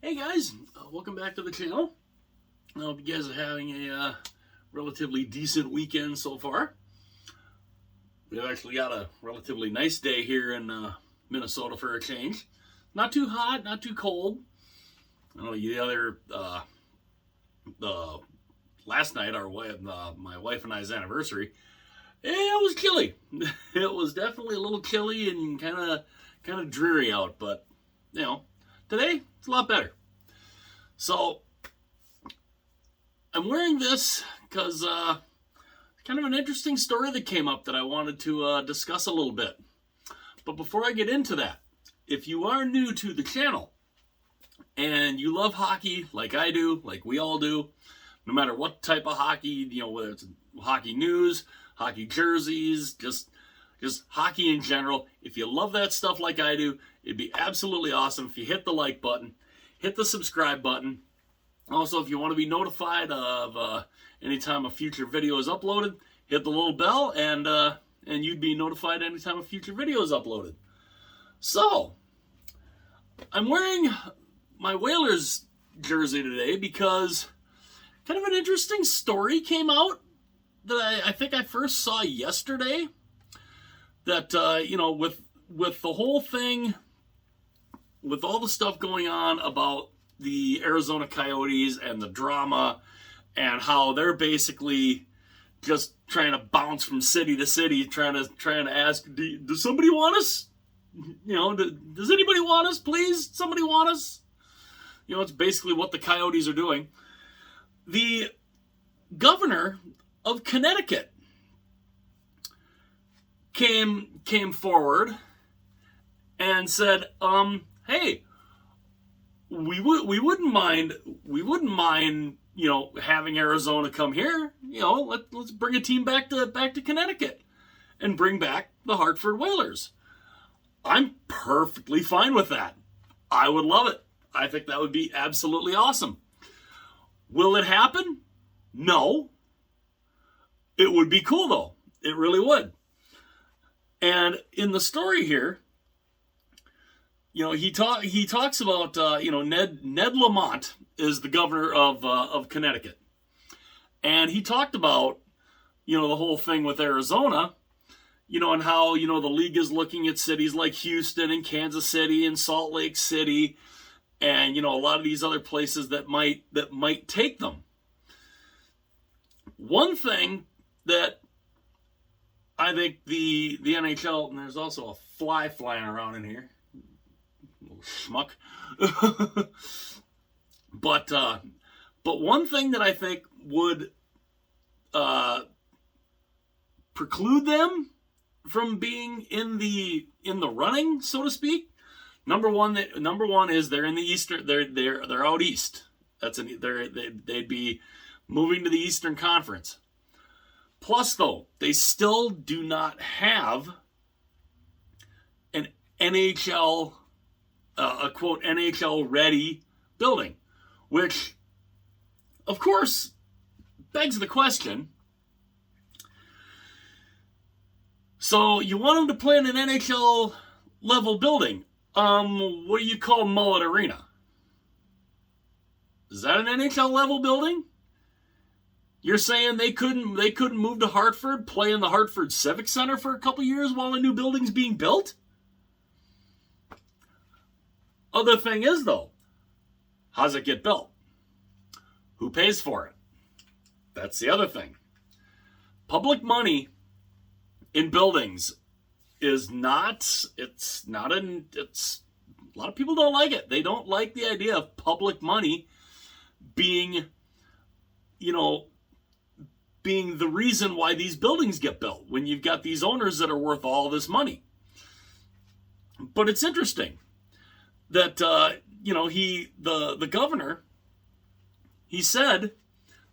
Hey guys, welcome back to the channel. I hope you guys are having a relatively decent weekend so far. We've actually got a relatively nice day here in Minnesota for a change. Not too hot, not too cold. I know last night, my wife and I's anniversary, it was chilly. It was definitely a little chilly and kind of dreary out, but today it's a lot better. So I'm wearing this because kind of an interesting story that came up that I wanted to discuss a little bit. But before I get into that, if you are new to the channel and you love hockey like I do, like we all do, no matter what type of hockey, whether it's hockey news, hockey jerseys, just hockey in general, if you love that stuff like I do, it'd be absolutely awesome if you hit the like button, hit the subscribe button. Also, if you want to be notified of anytime a future video is uploaded, hit the little bell, and you'd be notified anytime a future video is uploaded. So, I'm wearing my Whalers jersey today because kind of an interesting story came out that I think I first saw yesterday. That with the whole thing, with all the stuff going on about the Arizona Coyotes and the drama and how they're basically just trying to bounce from city to city, trying to ask, does somebody want us? Does anybody want us? Please, somebody want us? It's basically what the Coyotes are doing. The governor of Connecticut came forward and said, hey, we wouldn't mind having Arizona come here. Let's bring a team back to Connecticut and bring back the Hartford Whalers. I'm perfectly fine with that. I would love it. I think that would be absolutely awesome. Will it happen? No. It would be cool though. It really would. And in the story here, he talks about Ned Lamont is the governor of Connecticut, and he talked about the whole thing with Arizona, and how the league is looking at cities like Houston and Kansas City and Salt Lake City, and a lot of these other places that might take them. One thing that I think the NHL, and there's also a fly flying around in here, little schmuck. But one thing that I think would preclude them from being in the running, so to speak. Number one is they're in the Eastern. They're out east. They'd be moving to the Eastern Conference. Plus, though, they still do not have an NHL, a quote, NHL-ready building, which, of course, begs the question. So, you want them to play in an NHL-level building. What do you call Mullet Arena? Is that an NHL-level building? You're saying they couldn't move to Hartford, play in the Hartford Civic Center for a couple years while a new building's being built? Other thing is, though, how's it get built? Who pays for it? That's the other thing. Public money in buildings is not, a lot of people don't like it. They don't like the idea of public money being the reason why these buildings get built when you've got these owners that are worth all this money. But it's interesting that the governor, he said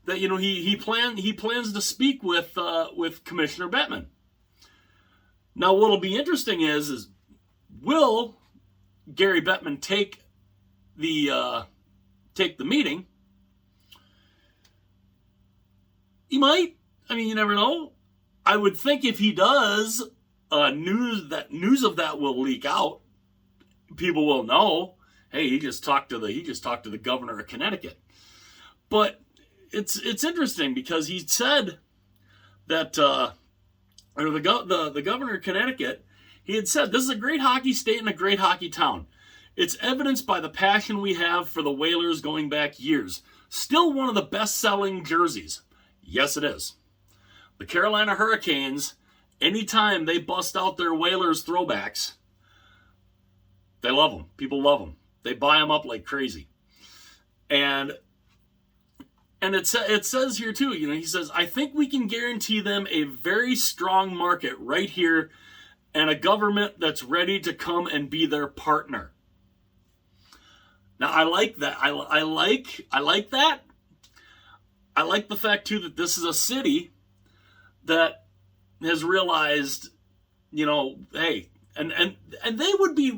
that he plans to speak with Commissioner Bettman. Now, what'll be interesting is will Gary Bettman take the meeting? He might. I mean, you never know. I would think if he does, news of that will leak out. People will know, Hey, he just talked to the governor of Connecticut. But it's interesting because he said that or the governor of Connecticut, he had said, this is a great hockey state and a great hockey town. It's evidenced by the passion we have for the Whalers going back years. Still one of the best-selling jerseys. Yes, it is. The Carolina Hurricanes, anytime they bust out their Whalers throwbacks, they love them. People love them. They buy them up like crazy. And it says here too, he says, I think we can guarantee them a very strong market right here and a government that's ready to come and be their partner. Now, I like that. I like that. I like the fact too that this is a city that has realized, hey, and they would be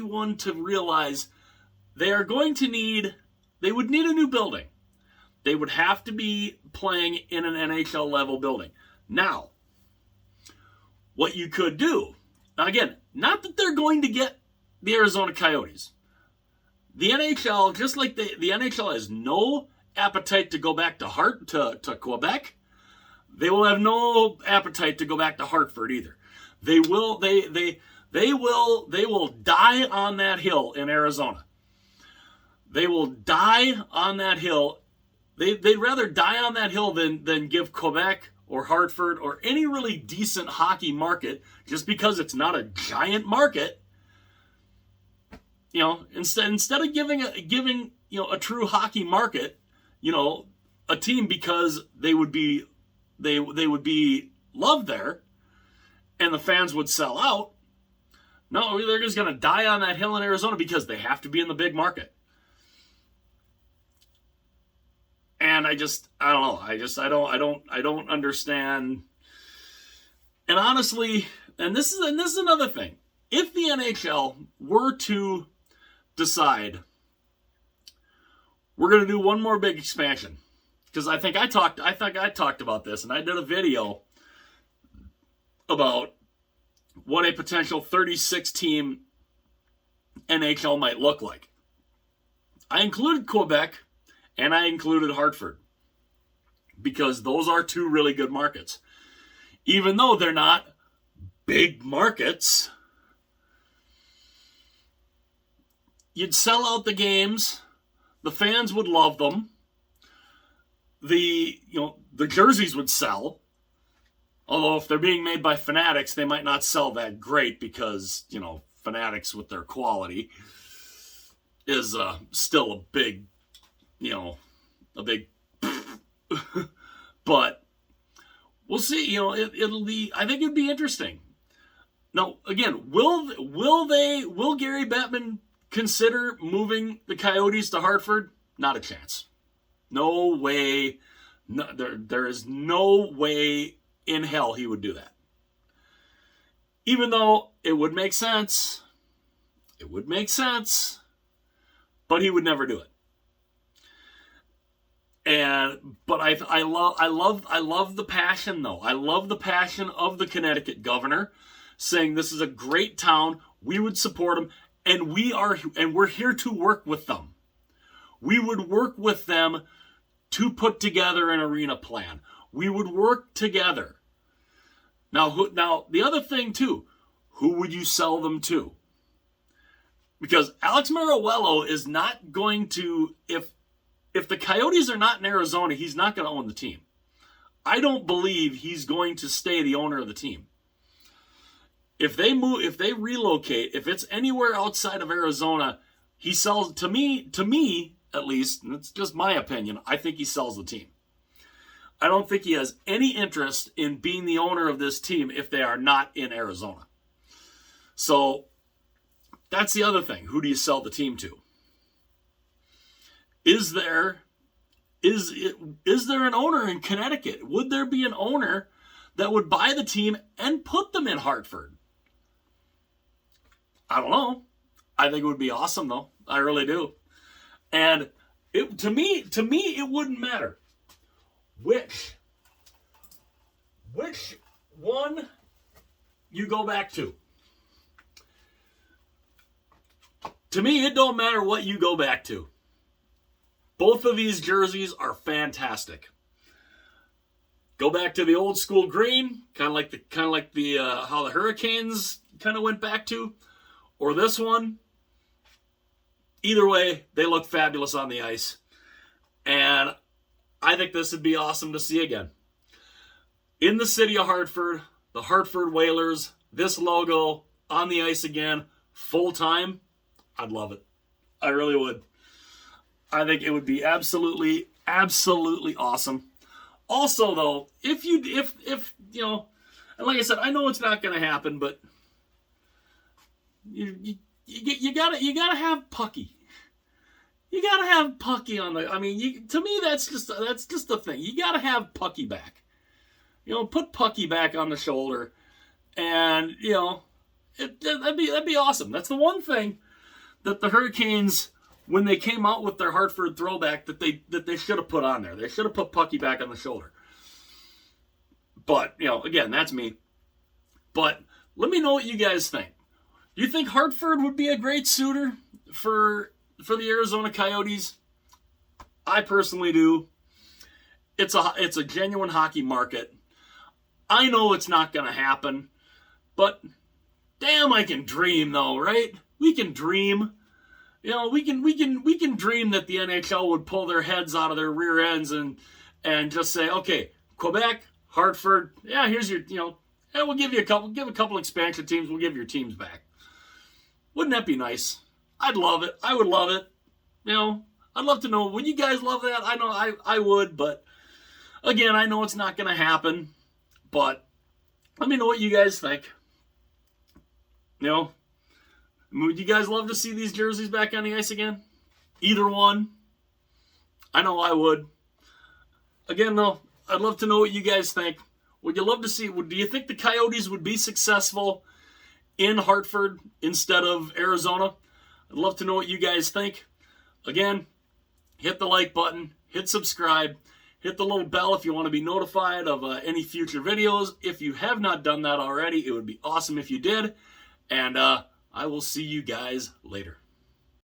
one to realize they would need a new building. They would have to be playing in an NHL level building. Now, what you could do, now again, not that they're going to get the Arizona Coyotes. The NHL, just like the NHL has no appetite to go back to Quebec, they will have no appetite to go back to Hartford either. They will die on that hill in Arizona. They will die on that hill. They'd rather die on that hill than give Quebec or Hartford or any really decent hockey market, just because it's not a giant market. Instead of giving a true hockey market, a team, because they would be loved there and the fans would sell out. No, they're just going to die on that hill in Arizona because they have to be in the big market. And I don't understand. And honestly, and this is another thing. If the NHL were to decide we're going to do one more big expansion, because I think I talked about this, and I did a video about what a potential 36-team NHL might look like. I included Quebec and I included Hartford because those are two really good markets. Even though they're not big markets, you'd sell out the games. The fans would love them. The jerseys would sell. Although if they're being made by Fanatics, they might not sell that great because, Fanatics with their quality is still a big, but we'll see. It'll be, I think it'd be interesting. Now, again, will Gary Bettman consider moving the Coyotes to Hartford? Not a chance. No way. No, there is no way in hell he would do that. Even though it would make sense. It would make sense. But he would never do it. But I love the passion though. I love the passion of the Connecticut governor saying this is a great town. We would support them, and we're here to work with them. We would work with them to put together an arena plan. We would work together. Now the other thing too, who would you sell them to? Because Alex Mariuelo is not going to, if the Coyotes are not in Arizona, he's not going to own the team. I don't believe he's going to stay the owner of the team. If they relocate, if it's anywhere outside of Arizona, he sells, to me at least, and it's just my opinion, I think he sells the team. I don't think he has any interest in being the owner of this team if they are not in Arizona. So that's the other thing. Who do you sell the team to? Is there an owner in Connecticut? Would there be an owner that would buy the team and put them in Hartford? I don't know. I think it would be awesome though. I really do. And to me it wouldn't matter which one you go back to. To me, it don't matter what you go back to. Both of these jerseys are fantastic. Go back to the old school green, kind of like the how the Hurricanes kind of went back to, or this one. Either way, they look fabulous on the ice, and I think this would be awesome to see again. In the city of Hartford, the Hartford Whalers, this logo on the ice again, full time. I'd love it. I really would. I think it would be absolutely, absolutely awesome. Also, though, if you know, and like I said, I know it's not going to happen, but you gotta have Pucky. You gotta have Pucky on the. I mean, to me, that's just the thing. You gotta have Pucky back. You know, put Pucky back on the shoulder, and you know, that'd be awesome. That's the one thing that the Hurricanes, when they came out with their Hartford throwback, that they should have put on there. They should have put Pucky back on the shoulder. But, you know, again, that's me. But let me know what you guys think. Do you think Hartford would be a great suitor for the Arizona Coyotes? I personally do. It's a genuine hockey market. I know it's not going to happen, but damn, I can dream though, right? We can dream. You know, we can dream that the NHL would pull their heads out of their rear ends and just say, okay, Quebec, Hartford, yeah, here's your, you know, yeah, we'll give a couple expansion teams, we'll give your teams back. Wouldn't that be nice? I'd love it. I would love it. You know, I'd love to know, would you guys love that? I know I would, but again, I know it's not going to happen, but let me know what you guys think. You know, would you guys love to see these jerseys back on the ice again? Either one. I know I would. Again, though, I'd love to know what you guys think. Would you love to see, do you think the Coyotes would be successful in Hartford instead of Arizona? I'd love to know what you guys think. Again, hit the like button, hit subscribe, hit the little bell if you want to be notified of any future videos. If you have not done that already, it would be awesome if you did. And I will see you guys later.